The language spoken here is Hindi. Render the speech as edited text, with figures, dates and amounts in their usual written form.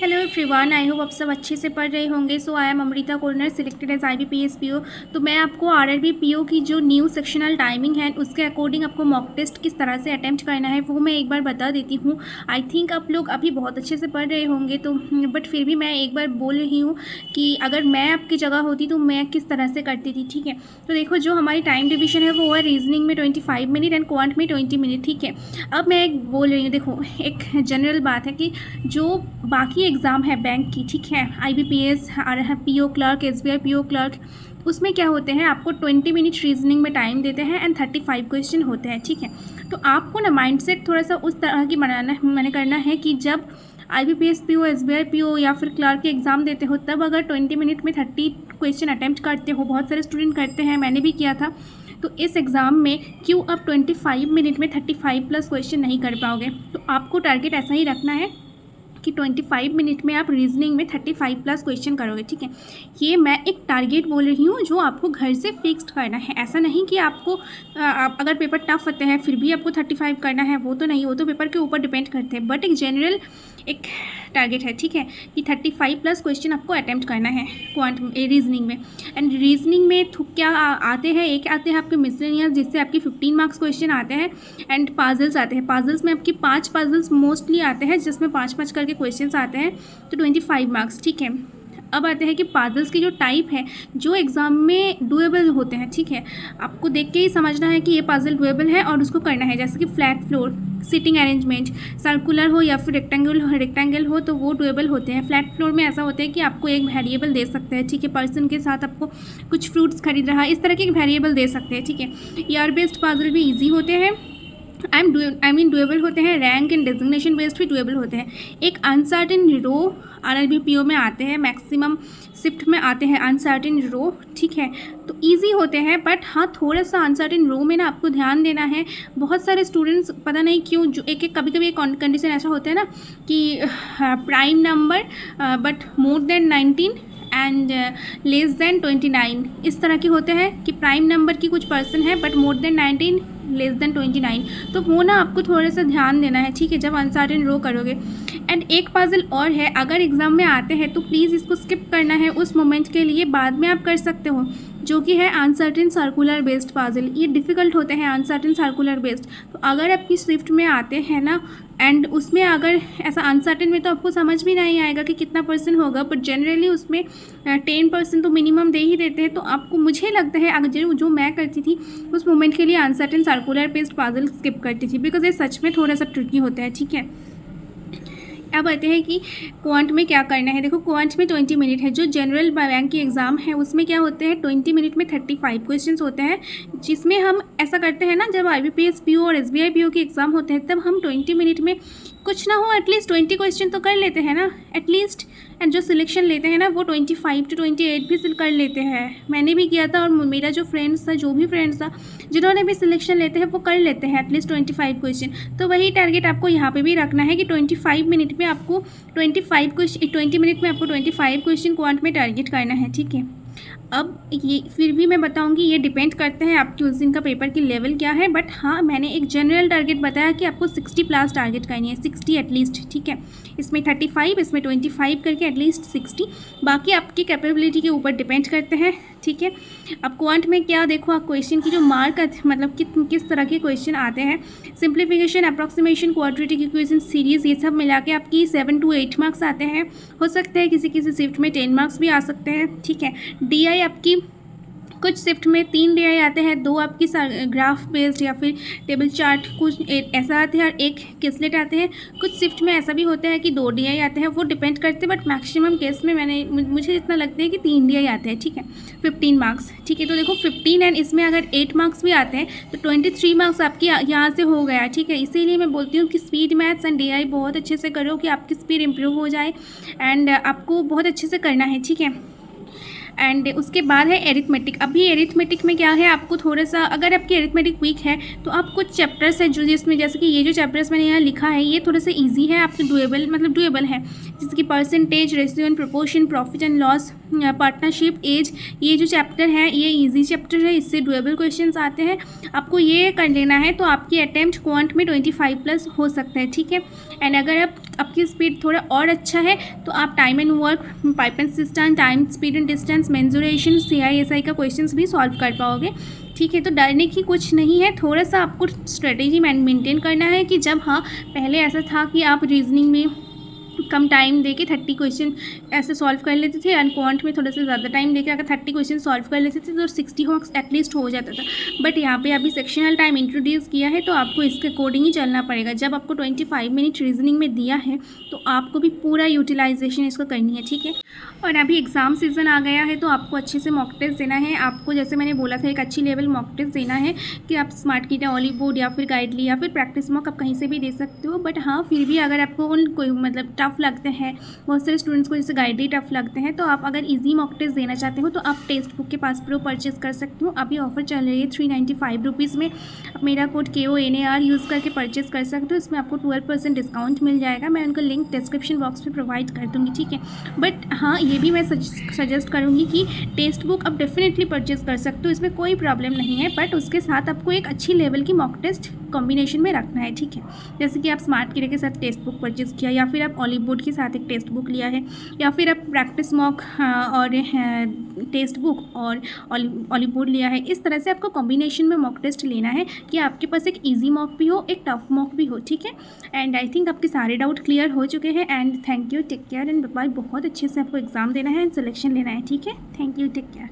हेलो एवरीवन, आई होप आप सब अच्छे से पढ़ रहे होंगे। So I am Amrita Korner, selected as IBPS PO। तो मैं आपको RRB PO की जो न्यू सेक्शनल टाइमिंग है उसके अकॉर्डिंग आपको मॉक टेस्ट किस तरह से अटेम्प्ट करना है वो मैं एक बार बता देती हूँ। आई थिंक आप लोग अभी बहुत अच्छे से पढ़ रहे होंगे, तो बट फिर भी मैं एक बार बोल रही हूँ कि अगर मैं आपकी जगह होती तो मैं किस तरह से करती थी। ठीक है, तो देखो जो हमारी टाइम डिविजन है वो है रीजनिंग में 25 मिनट एंड क्वांट में 20 मिनट। ठीक है, अब मैं एक बोल रही हूँ, देखो एक जनरल बात है कि जो बाकी एग्ज़ाम है बैंक की, ठीक है, IBPS PO clerk, SBI PO clerk, उसमें क्या होते हैं, आपको 20 मिनट रीजनिंग में टाइम देते हैं एंड 35 क्वेश्चन होते हैं। ठीक है, तो आपको ना माइंडसेट थोड़ा सा उस तरह की बनाना मैंने करना है कि जब IBPS PO, SBI PO या फिर क्लर्क के एग्ज़ाम देते हो तब अगर 20 मिनट में 30 क्वेश्चन अटैम्प्ट करते हो, बहुत सारे स्टूडेंट करते हैं, मैंने भी किया था, तो इस एग्ज़ाम में क्यों अब 25 मिनट में 35 प्लस क्वेश्चन नहीं कर पाओगे। तो आपको टारगेट ऐसा ही रखना है कि 25 मिनट में आप रीजनिंग में 35 प्लस क्वेश्चन करोगे। ठीक है, ये मैं एक टारगेट बोल रही हूँ जो आपको घर से फिक्स्ड करना है। ऐसा नहीं कि आपको आप अगर पेपर टफ होते हैं फिर भी आपको 35 करना है, वो तो नहीं, वो तो पेपर के ऊपर डिपेंड करते हैं, बट एक जनरल एक टारगेट है। ठीक है, कि 35 प्लस क्वेश्चन आपको अटैम्प्ट करना है क्वांट रीजनिंग में। एंड रीजनिंग में क्या आते हैं, एक आते हैं आपके मिसलेनियस जिससे आपके 15 मार्क्स क्वेश्चन आते हैं, एंड पाजल्स आते हैं। पाजल्स में आपकी 5 पाजल्स मोस्टली आते हैं जिसमें 5-5 करके क्वेश्चंस आते हैं, तो 25 मार्क्स। ठीक है, अब आते हैं कि पाजल्स की जो टाइप है जो एग्ज़ाम में डुएबल होते हैं। ठीक है, आपको देख के ही समझना है कि ये पाजल डुएबल है और उसको करना है, जैसे कि flat floor, sitting arrangement, circular हो या फिर रेक्टेंगल हो तो वो डुएबल होते हैं। फ्लैट फ्लोर में ऐसा होता है कि आपको एक वेरिएबल दे सकते हैं, ठीक है, पर्सन के साथ आपको कुछ फ्रूट्स खरीद रहा है, इस तरह के एक वेरिएबल दे सकते हैं। ठीक है, ईयर बेस्ड पाजल भी ईजी होते हैं, डुएबल होते हैं। रैंक एंड डेजिग्नेशन बेस्ड भी डुएबल होते हैं। एक अनसर्टेन रो RRB PO में आते हैं, मैक्सिमम शिफ्ट में आते हैं अनसर्टेन रो। ठीक है, तो इजी होते हैं, बट हाँ थोड़ा सा अनसर्टेन रो में ना आपको ध्यान देना है। बहुत सारे स्टूडेंट्स पता नहीं क्यों जो एक कभी कभी एक कंडीशन ऐसा होता है ना कि prime number but more than 19 and less than 29, इस तरह के होते हैं कि प्राइम नंबर की कुछ पर्सन है but more than 19 less than 29, तो वो ना आपको थोड़ा सा ध्यान देना है। ठीक है, जब अनसर्टेन रो करोगे। एंड एक पजल और है, अगर एग्ज़ाम में आते हैं तो प्लीज़ इसको स्किप करना है उस मोमेंट के लिए, बाद में आप कर सकते हो, जो कि है अनसर्टेन सर्कुलर बेस्ड पजल। ये डिफ़िकल्ट होते हैं अनसर्टेन सर्कुलर बेस्ड। तो अगर आपकी स्विफ्ट में आते हैं ना एंड उसमें अगर ऐसा अनसर्टेन में तो आपको समझ भी नहीं आएगा कि कितना परसेंट होगा, बट जनरली उसमें 10% तो मिनिमम दे ही देते हैं। तो आपको, मुझे लगता है अगर जो मैं करती थी उस मोमेंट के लिए uncertain circular based puzzle skip करती थी, बिकॉज ये सच में थोड़ा सा ट्रिकी होता है। ठीक है, अब आते हैं कि क्वांट में क्या करना है। देखो क्वांट में 20 मिनट है, जो जनरल बैंक की एग्ज़ाम है उसमें क्या होते हैं 20 मिनट में 35 क्वेश्चंस होते हैं, जिसमें हम ऐसा करते हैं ना, जब IBPS PO और SBI PO के एग्ज़ाम होते हैं तब हम 20 मिनट में कुछ ना हो एटलीस्ट 20 क्वेश्चन तो कर लेते हैं ना एटलीस्ट। एंड जो सिलेक्शन लेते हैं ना वो 25 to 28 भी कर लेते हैं। मैंने भी किया था और मेरा जो फ्रेंड्स था, जो भी फ्रेंड्स था जिन्होंने भी सिलेक्शन लेते हैं वो कर लेते हैं एटलीस्ट 25 क्वेश्चन। तो वही टारगेट आपको यहाँ पे भी रखना है कि 25 मिनट में आपको 20 मिनट में आपको 25 क्वेश्चन क्वांट में टारगेट करना है। ठीक है, अब ये फिर भी मैं बताऊंगी, ये डिपेंड करते हैं आपकी उस दिन का पेपर की लेवल क्या है, बट हाँ मैंने एक जनरल टारगेट बताया कि आपको 60 प्लस टारगेट करनी है, 60 एटलीस्ट। ठीक है, इसमें 35, इसमें 25 करके एटलीस्ट 60, बाकी आपकी कैपेबिलिटी के ऊपर डिपेंड करते हैं। ठीक है, अब क्वांट में क्या देखो, आप क्वेश्चन की जो मार्क मतलब किस तरह के क्वेश्चन आते हैं, simplification, approximation, quadratic equation, series, ये सब मिला के आपकी 7 to 8 मार्क्स आते हैं। हो सकता है किसी किसी शिफ्ट में 10 मार्क्स भी आ सकते हैं। ठीक है, DI आपकी कुछ शिफ्ट में 3 DI आते हैं, 2 आपकी ग्राफ बेस्ड या फिर टेबल चार्ट कुछ ऐसा आते हैं और 1 किसलेट आते हैं। कुछ शिफ्ट में ऐसा भी होता है कि 2 DI आते हैं, वो डिपेंड करते हैं, बट मैक्सिमम केस में मुझे इतना लगता है कि 3 DI आते हैं। ठीक है, 15 मार्क्स। ठीक है, तो देखो 15 एंड इसमें अगर 8 मार्क्स भी आते हैं तो 23 मार्क्स आपकी यहाँ से हो गया। ठीक है, इसीलिए मैं बोलती हूँ कि स्पीड मैथ्स एंड DI बहुत अच्छे से करो कि आपकी स्पीड इंप्रूव हो जाए एंड आपको बहुत अच्छे से करना है। ठीक है, एंड उसके बाद है एरिथमेटिक। अभी एरिथमेटिक में क्या है, आपको थोड़ा सा, अगर आपकी एरिथमेटिक वीक है तो आप कुछ चैप्टर्स है जो जिसमें, जैसे कि ये जो चैप्टर्स मैंने यहाँ लिखा है ये थोड़ा सा इजी है, आपके डुएबल है, जैसे कि percentage, ratio and proportion, profit and loss, partnership, age, ये जो चैप्टर है ये इजी चैप्टर है, इससे डुएबल क्वेश्चंस आते हैं। आपको ये कर लेना है तो आपकी अटेम्प्ट क्वांट में 25 प्लस हो सकता है। ठीक है, एंड अगर आप आपकी स्पीड थोड़ा और अच्छा है तो आप time and work, pipe and system, time, speed and distance, mensuration, CISI का क्वेश्चंस भी सॉल्व कर पाओगे। ठीक है, तो डरने की कुछ नहीं है। थोड़ा सा आपको स्ट्रेटेजी मेंटेन करना है कि जब हाँ पहले ऐसा था कि आप रीजनिंग में कम टाइम देके 30 क्वेश्चन ऐसे सॉल्व कर लेते थे एंड क्वांट में थोड़ा सा ज़्यादा टाइम देके अगर 30 क्वेश्चन सॉल्व कर लेते थे तो 60 मार्क्स एटलीस्ट हो जाता था। बट यहाँ पे अभी सेक्शनल टाइम इंट्रोड्यूस किया है तो आपको इसके अकॉर्डिंग ही चलना पड़ेगा। जब आपको 25 मिनट रीजनिंग में दिया है तो आपको भी पूरा यूटिलाइजेशन इसको करनी है। ठीक है, और अभी एग्ज़ाम सीज़न आ गया है तो आपको अच्छे से मॉक टेस्ट देना है। आपको जैसे मैंने बोला था एक अच्छी लेवल मॉक टेस्ट देना है कि आप स्मार्ट किट, ऑलीवुड या फिर गाइडली या फिर प्रैक्टिस मॉक आप कहीं से भी दे सकते हो। बट हाँ फिर भी अगर आपको उन कोई मतलब टफ़ लगते हैं, बहुत सारे स्टूडेंट्स को जैसे गाइडली टफ़ लगते हैं, तो आप अगर ईजी मॉक टेस्ट देना चाहते हो तो आप टेक्स्ट बुक के पास प्रो परचेज कर सकते हो। अभी ऑफर चल रही है 395 रुपीज़ में। आप मेरा कोड KONAR यूज़ करके परचेज कर सकते हो। इसमें आपको 12% डिस्काउंट मिल जाएगा। मैं उनका लिंक डिस्क्रिप्शन बॉक्स में प्रोवाइड कर दूँगी। ठीक है, बट हाँ ये भी मैं सजेस्ट करूँगी कि टेक्स्ट बुक आप डेफिनेटली परचेज़ कर सकते हो, इसमें कोई प्रॉब्लम नहीं है। बट उसके साथ आपको एक अच्छी लेवल की मॉक टेस्ट कॉम्बिनेशन में रखना है। ठीक है, जैसे कि आप स्मार्ट किट के साथ टेक्स्ट बुक परचेज़ किया या फिर आप ऑलीवुड के साथ एक टेक्स्ट बुक लिया है या फिर आप प्रैक्टिस मॉक और टेक्स्ट बुक और ऑलीवुड लिया है। इस तरह से आपको कॉम्बिनेशन में मॉक टेस्ट लेना है कि आपके पास एक ईजी मॉक भी हो, एक टफ मॉक भी हो। ठीक है, एंड आई थिंक आपके सारे डाउट क्लियर हो चुके हैं। And thank you, take care and bye. बहुत अच्छे से आपको एग्जाम देना है एंड सिलेक्शन लेना है। ठीक है, थैंक यू, टेक केयर।